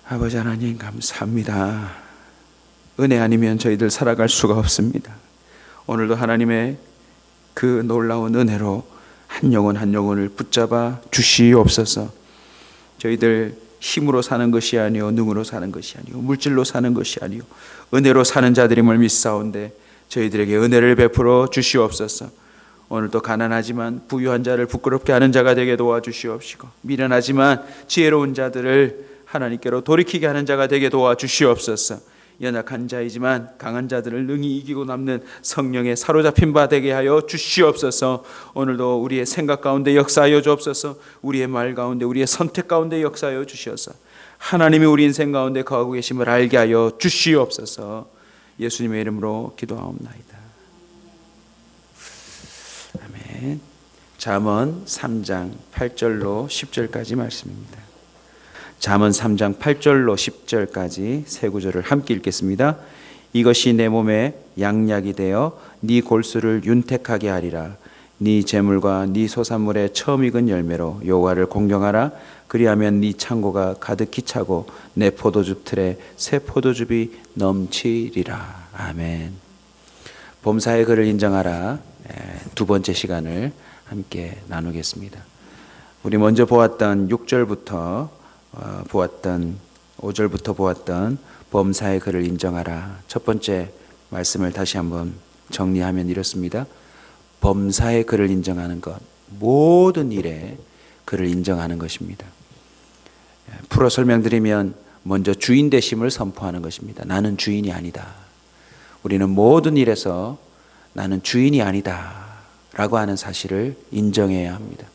아버지 하나님 감사합니다. 은혜 아니면 저희들 살아갈 수가 없습니다. 오늘도 하나님의 그 놀라운 은혜로 한 영혼 한 영혼을 붙잡아 주시옵소서. 저희들 힘으로 사는 것이 아니요 능으로 사는 것이 아니요 물질로 사는 것이 아니요 은혜로 사는 자들임을 믿사온데 저희들에게 은혜를 베풀어 주시옵소서. 오늘도 가난하지만 부유한 자를 부끄럽게 하는 자가 되게 도와주시옵시고, 미련하지만 지혜로운 자들을 하나님께로 돌이키게 하는 자가 되게 도와주시옵소서. 연약한 자이지만 강한 자들을 능히 이기고 남는 성령에 사로잡힌 바 되게 하여 주시옵소서. 오늘도 우리의 생각 가운데 역사하여 주옵소서. 우리의 말 가운데 우리의 선택 가운데 역사하여 주시옵소서. 하나님이 우리 인생 가운데 거하고 계심을 알게 하여 주시옵소서. 예수님의 이름으로 기도하옵나이다. 아멘. 잠언 3장 8절로 10절까지 말씀입니다. 잠언 3장 8절로 10절까지 세 구절을 함께 읽겠습니다. 이것이 내 몸에 양약이 되어 네 골수를 윤택하게 하리라. 네 재물과 네 소산물의 처음 익은 열매로 여호와를 공경하라. 그리하면 네 창고가 가득히 차고 내 포도즙 틀에 새 포도즙이 넘치리라. 아멘. 범사의 그를 인정하라. 두 번째 시간을 함께 나누겠습니다. 우리 먼저 보았던 6절부터 보았던 5절부터 보았던 범사의 그를 인정하라. 첫 번째 말씀을 다시 한번 정리하면 이렇습니다. 범사의 그를 인정하는 것, 모든 일에 그를 인정하는 것입니다. 풀어 설명드리면 먼저 주인 되심을 선포하는 것입니다. 나는 주인이 아니다. 우리는 모든 일에서 나는 주인이 아니다 라고 하는 사실을 인정해야 합니다.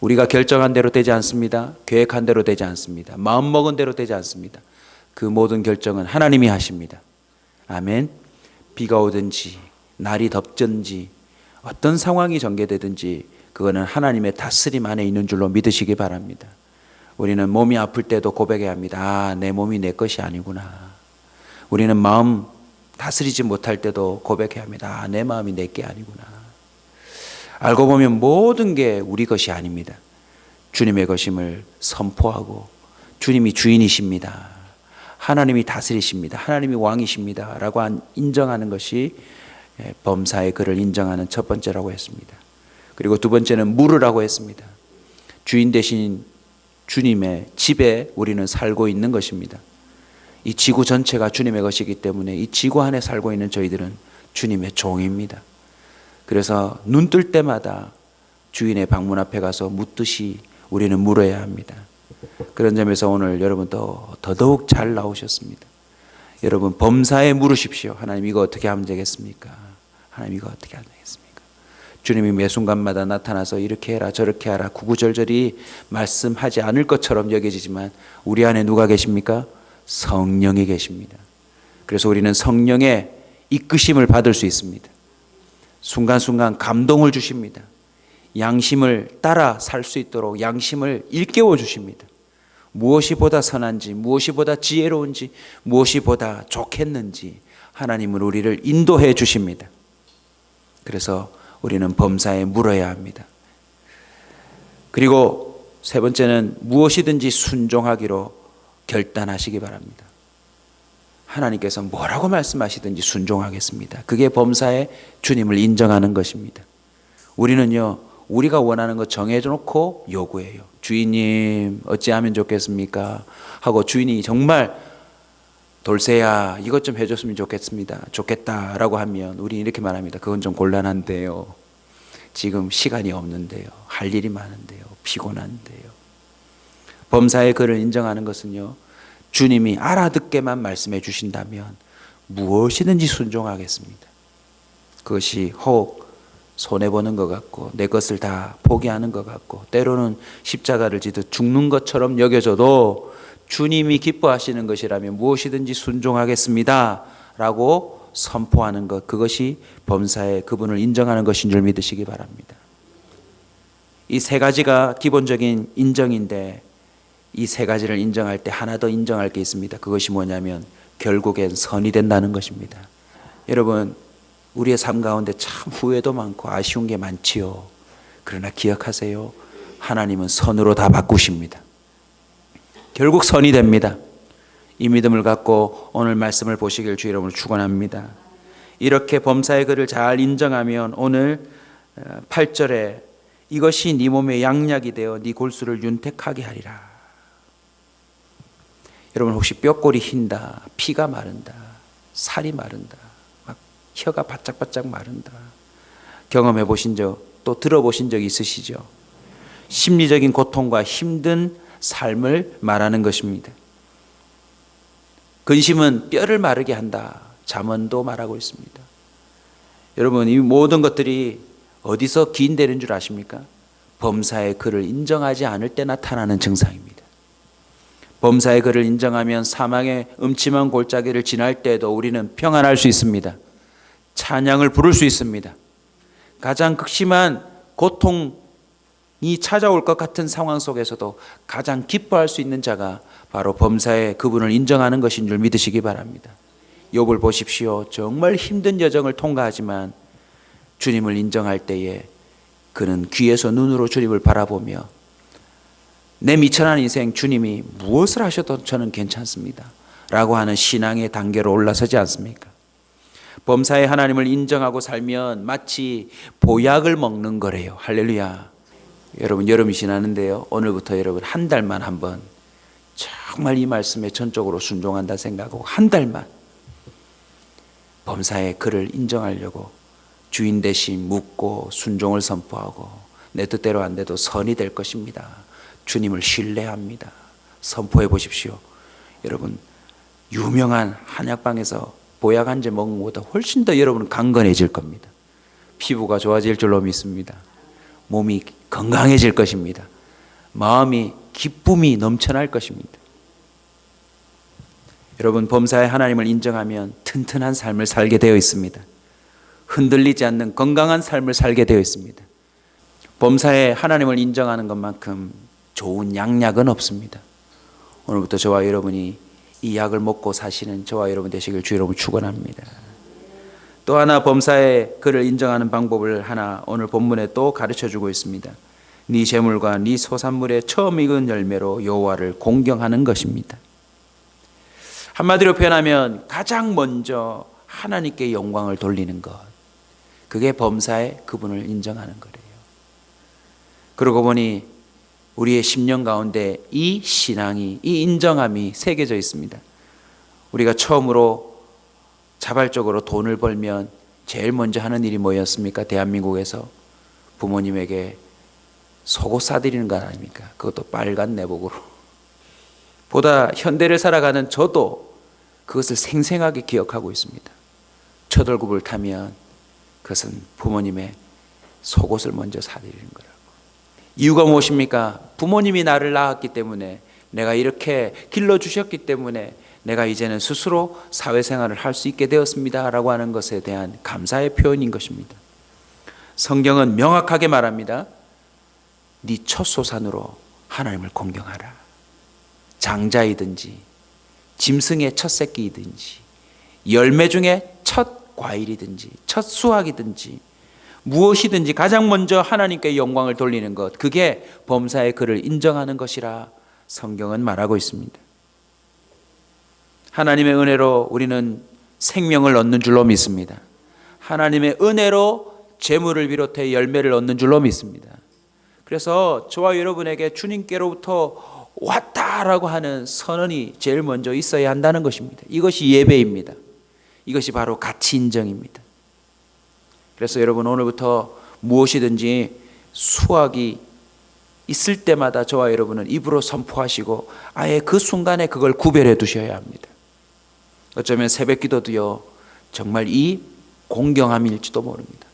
우리가 결정한 대로 되지 않습니다. 계획한 대로 되지 않습니다. 마음먹은 대로 되지 않습니다. 그 모든 결정은 하나님이 하십니다. 아멘. 비가 오든지 날이 덥든지 어떤 상황이 전개되든지 그거는 하나님의 다스림 안에 있는 줄로 믿으시기 바랍니다. 우리는 몸이 아플 때도 고백해야 합니다. 아, 내 몸이 내 것이 아니구나. 우리는 마음 다스리지 못할 때도 고백해야 합니다. 아, 내 마음이 내 게 아니구나. 알고 보면 모든 게 우리 것이 아닙니다. 주님의 것임을 선포하고 주님이 주인이십니다. 하나님이 다스리십니다. 하나님이 왕이십니다. 라고 인정하는 것이 범사의 그를 인정하는 첫 번째라고 했습니다. 그리고 두 번째는 물으라고 했습니다. 주인 대신 주님의 집에 우리는 살고 있는 것입니다. 이 지구 전체가 주님의 것이기 때문에 이 지구 안에 살고 있는 저희들은 주님의 종입니다. 그래서 눈 뜰 때마다 주인의 방문 앞에 가서 묻듯이 우리는 물어야 합니다. 그런 점에서 오늘 여러분 더더욱 잘 나오셨습니다. 여러분 범사에 물으십시오. 하나님 이거 어떻게 하면 되겠습니까? 하나님 이거 어떻게 하면 되겠습니까? 주님이 매 순간마다 나타나서 이렇게 해라 저렇게 하라 구구절절히 말씀하지 않을 것처럼 여겨지지만 우리 안에 누가 계십니까? 성령이 계십니다. 그래서 우리는 성령의 이끄심을 받을 수 있습니다. 순간순간 감동을 주십니다. 양심을 따라 살 수 있도록 양심을 일깨워 주십니다. 무엇이 보다 선한지, 무엇이 보다 지혜로운지, 무엇이 보다 좋겠는지 하나님은 우리를 인도해 주십니다. 그래서 우리는 범사에 물어야 합니다. 그리고 세 번째는 무엇이든지 순종하기로 결단하시기 바랍니다. 하나님께서 뭐라고 말씀하시든지 순종하겠습니다. 그게 범사에 주님을 인정하는 것입니다. 우리는요, 우리가 원하는 거 정해놓고 요구해요. 주인님 어찌하면 좋겠습니까? 하고 주인이 정말 돌쇠야 이것 좀 해줬으면 좋겠다라고 하면 우리 이렇게 말합니다. 그건 좀 곤란한데요. 지금 시간이 없는데요. 할 일이 많은데요. 피곤한데요. 범사에 그를 인정하는 것은요, 주님이 알아듣게만 말씀해 주신다면 무엇이든지 순종하겠습니다. 그것이 혹 손해보는 것 같고 내 것을 다 포기하는 것 같고 때로는 십자가를 지듯 죽는 것처럼 여겨져도 주님이 기뻐하시는 것이라면 무엇이든지 순종하겠습니다 라고 선포하는 것, 그것이 범사에 그분을 인정하는 것인 줄 믿으시기 바랍니다. 이 세 가지가 기본적인 인정인데 이 세 가지를 인정할 때 하나 더 인정할 게 있습니다. 그것이 뭐냐면 결국엔 선이 된다는 것입니다. 여러분, 우리의 삶 가운데 참 후회도 많고 아쉬운 게 많지요. 그러나 기억하세요. 하나님은 선으로 다 바꾸십니다. 결국 선이 됩니다. 이 믿음을 갖고 오늘 말씀을 보시길 주 이름으로 축원합니다. 이렇게 범사의 글을 잘 인정하면 오늘 8절에 이것이 네 몸의 양약이 되어 네 골수를 윤택하게 하리라. 여러분 혹시 뼈골이 흰다, 피가 마른다, 살이 마른다, 막 혀가 바짝바짝 마른다 경험해 보신 적, 또 들어보신 적 있으시죠? 심리적인 고통과 힘든 삶을 말하는 것입니다. 근심은 뼈를 마르게 한다. 잠언도 말하고 있습니다. 여러분 이 모든 것들이 어디서 기인되는 줄 아십니까? 범사의 글을 인정하지 않을 때 나타나는 증상입니다. 범사의 글을 인정하면 사망의 음침한 골짜기를 지날 때에도 우리는 평안할 수 있습니다. 찬양을 부를 수 있습니다. 가장 극심한 고통이 찾아올 것 같은 상황 속에서도 가장 기뻐할 수 있는 자가 바로 범사의 그분을 인정하는 것인 줄 믿으시기 바랍니다. 욥을 보십시오. 정말 힘든 여정을 통과하지만 주님을 인정할 때에 그는 귀에서 눈으로 주님을 바라보며 내 미천한 인생 주님이 무엇을 하셔도 저는 괜찮습니다 라고 하는 신앙의 단계로 올라서지 않습니까? 범사의 하나님을 인정하고 살면 마치 보약을 먹는 거래요. 할렐루야. 여러분 여름이 지나는데요, 오늘부터 여러분 한 달만 한번 정말 이 말씀에 전적으로 순종한다 생각하고 한 달만 범사의 그를 인정하려고 주인 대신 묻고 순종을 선포하고 내 뜻대로 안 돼도 선이 될 것입니다. 주님을 신뢰합니다. 선포해 보십시오. 여러분 유명한 한약방에서 보약 한 제 먹은 것보다 훨씬 더 여러분은 강건해질 겁니다. 피부가 좋아질 줄로 믿습니다. 몸이 건강해질 것입니다. 마음이 기쁨이 넘쳐날 것입니다. 여러분 범사의 하나님을 인정하면 튼튼한 삶을 살게 되어 있습니다. 흔들리지 않는 건강한 삶을 살게 되어 있습니다. 범사의 하나님을 인정하는 것만큼 좋은 양약은 없습니다. 오늘부터 저와 여러분이 이 약을 먹고 사시는 저와 여러분 되시길 주 여러분 축원합니다. 또 하나 범사의 그를 인정하는 방법을 하나 오늘 본문에 또 가르쳐주고 있습니다. 네 재물과 네 소산물의 처음 익은 열매로 여호와를 공경하는 것입니다. 한마디로 표현하면 가장 먼저 하나님께 영광을 돌리는 것, 그게 범사의 그분을 인정하는 거래요. 그러고 보니 우리의 심령 가운데 이 신앙이, 이 인정함이 새겨져 있습니다. 우리가 처음으로 자발적으로 돈을 벌면 제일 먼저 하는 일이 뭐였습니까? 대한민국에서 부모님에게 속옷 사드리는 거 아닙니까? 그것도 빨간 내복으로. 보다 현대를 살아가는 저도 그것을 생생하게 기억하고 있습니다. 첫 월급을 타면 그것은 부모님의 속옷을 먼저 사드리는 거라고. 이유가 무엇입니까? 부모님이 나를 낳았기 때문에, 내가 이렇게 길러주셨기 때문에 내가 이제는 스스로 사회생활을 할 수 있게 되었습니다 라고 하는 것에 대한 감사의 표현인 것입니다. 성경은 명확하게 말합니다. 네 첫 소산으로 하나님을 공경하라. 장자이든지 짐승의 첫 새끼이든지 열매 중에 첫 과일이든지 첫 수확이든지 무엇이든지 가장 먼저 하나님께 영광을 돌리는 것, 그게 범사의 그를 인정하는 것이라 성경은 말하고 있습니다. 하나님의 은혜로 우리는 생명을 얻는 줄로 믿습니다. 하나님의 은혜로 재물을 비롯해 열매를 얻는 줄로 믿습니다. 그래서 저와 여러분에게 주님께로부터 왔다라고 하는 선언이 제일 먼저 있어야 한다는 것입니다. 이것이 예배입니다. 이것이 바로 가치 인정입니다. 그래서 여러분 오늘부터 무엇이든지 수확이 있을 때마다 저와 여러분은 입으로 선포하시고 아예 그 순간에 그걸 구별해 두셔야 합니다. 어쩌면 새벽 기도도요, 정말 이 공경함일지도 모릅니다.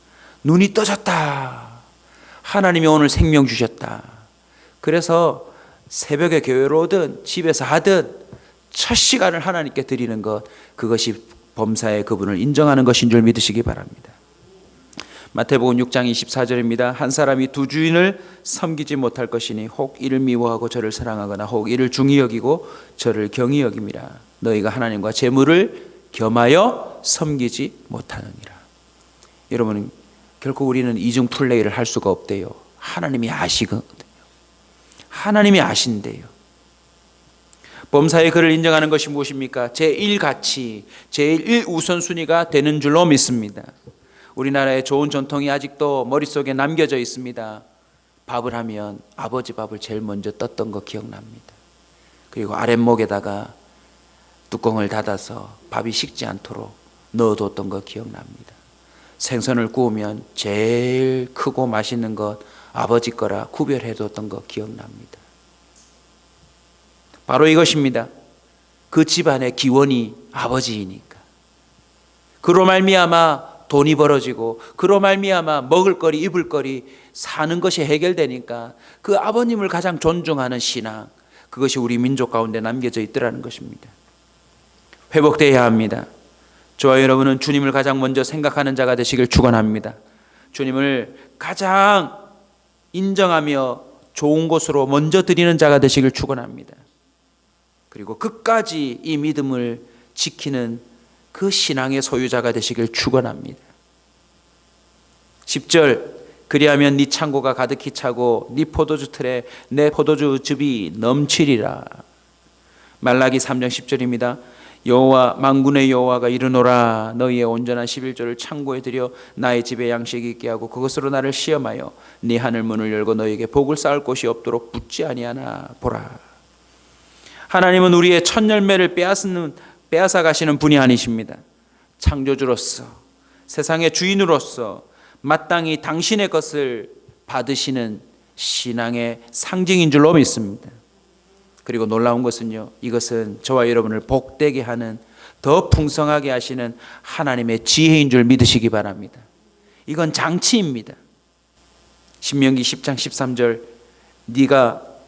눈이 떠졌다. 하나님이 오늘 생명 주셨다. 그래서 새벽에 교회로 오든 집에서 하든 첫 시간을 하나님께 드리는 것, 그것이 범사의 그분을 인정하는 것인 줄 믿으시기 바랍니다. 마태복음 6장 24절입니다. 한 사람이 두 주인을 섬기지 못할 것이니 혹 이를 미워하고 저를 사랑하거나 혹 이를 중히 여기고 저를 경히 여김이라. 너희가 하나님과 재물을 겸하여 섬기지 못하느니라. 여러분 결코 우리는 이중 플레이를 할 수가 없대요. 하나님이 아시거든요. 하나님이 아신대요. 범사에 그를 인정하는 것이 무엇입니까? 제1가치, 제1우선순위가 되는 줄로 믿습니다. 우리나라의 좋은 전통이 아직도 머릿속에 남겨져 있습니다. 밥을 하면 아버지 밥을 제일 먼저 떴던 거 기억납니다. 그리고 아랫목에다가 뚜껑을 닫아서 밥이 식지 않도록 넣어뒀던 거 기억납니다. 생선을 구우면 제일 크고 맛있는 것 아버지 거라 구별해뒀던 거 기억납니다. 바로 이것입니다. 그 집안의 기원이 아버지이니까. 그로 말미암아 돈이 벌어지고 그로 말미암아 먹을거리 입을거리 사는 것이 해결되니까 그 아버님을 가장 존중하는 신앙, 그것이 우리 민족 가운데 남겨져 있더라는 것입니다. 회복되어야 합니다. 저와 여러분은 주님을 가장 먼저 생각하는 자가 되시길 축원합니다. 주님을 가장 인정하며 좋은 곳으로 먼저 드리는 자가 되시길 축원합니다. 그리고 끝까지 이 믿음을 지키는 그 신앙의 소유자가 되시길 축원합니다. 10절, 그리하면 네 창고가 가득히 차고 네 포도주 틀에 내 포도주즙이 넘치리라. 말라기 3장 10절입니다. 여호와 만군의 여호와가 이르노라. 너희의 온전한 11조를 창고에 들여 나의 집에 양식이 있게 하고 그것으로 나를 시험하여 네 하늘 문을 열고 너희에게 복을 쌓을 곳이 없도록 붙지 아니하나 보라. 하나님은 우리의 첫 열매를 빼앗아 가시는 분이 아니십니다. 창조주로서, 세상의 주인으로서 마땅히 당신의 것을 받으시는 신앙의 상징인 줄로 믿습니다. 그리고 놀라운 것은요, 이것은 저와 여러분을 복되게 하는, 더 풍성하게 하시는 하나님의 지혜인 줄 믿으시기 바랍니다. 이건 장치입니다. 신명기 10장 13절,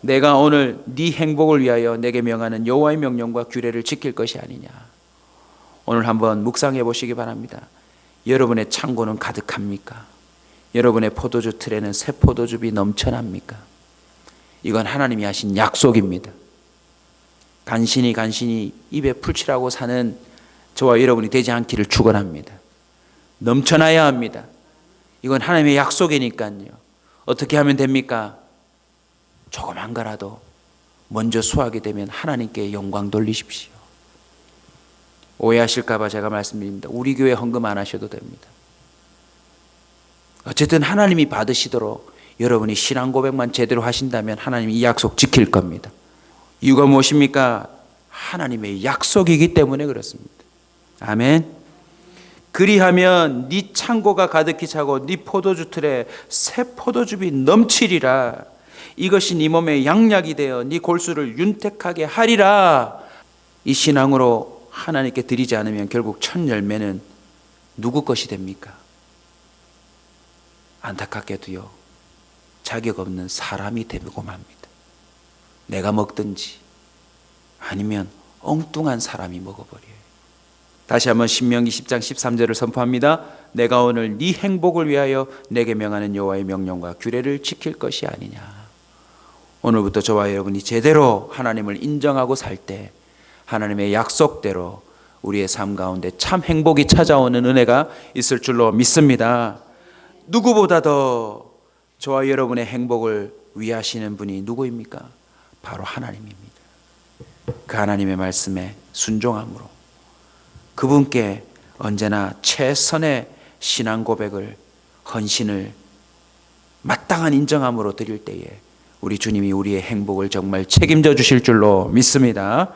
내가 오늘 네 행복을 위하여 내게 명하는 여호와의 명령과 규례를 지킬 것이 아니냐. 오늘 한번 묵상해 보시기 바랍니다. 여러분의 창고는 가득합니까? 여러분의 포도주 틀에는 새 포도즙이 넘쳐납니까? 이건 하나님이 하신 약속입니다. 간신히 입에 풀칠하고 사는 저와 여러분이 되지 않기를 축원합니다. 넘쳐나야 합니다. 이건 하나님의 약속이니까요. 어떻게 하면 됩니까? 조그만 거라도 먼저 수하게 되면 하나님께 영광 돌리십시오. 오해하실까 봐 제가 말씀드립니다. 우리 교회 헌금 안 하셔도 됩니다. 어쨌든 하나님이 받으시도록 여러분이 신앙 고백만 제대로 하신다면 하나님이 이 약속 지킬 겁니다. 이유가 무엇입니까? 하나님의 약속이기 때문에 그렇습니다. 아멘. 그리하면 네 창고가 가득히 차고 네 포도주 틀에 새 포도즙이 넘치리라. 이것이 네 몸에 양약이 되어 네 골수를 윤택하게 하리라. 이 신앙으로 하나님께 드리지 않으면 결국 첫 열매는 누구 것이 됩니까? 안타깝게도요, 자격 없는 사람이 되고 맙니다. 내가 먹든지 아니면 엉뚱한 사람이 먹어버려요. 다시 한번 신명기 10장 13절을 선포합니다. 내가 오늘 네 행복을 위하여 내게 명하는 여호와의 명령과 규례를 지킬 것이 아니냐. 오늘부터 저와 여러분이 제대로 하나님을 인정하고 살 때 하나님의 약속대로 우리의 삶 가운데 참 행복이 찾아오는 은혜가 있을 줄로 믿습니다. 누구보다 더 저와 여러분의 행복을 위하시는 분이 누구입니까? 바로 하나님입니다. 그 하나님의 말씀에 순종함으로 그분께 언제나 최선의 신앙 고백을, 헌신을 마땅한 인정함으로 드릴 때에 우리 주님이 우리의 행복을 정말 책임져 주실 줄로 믿습니다.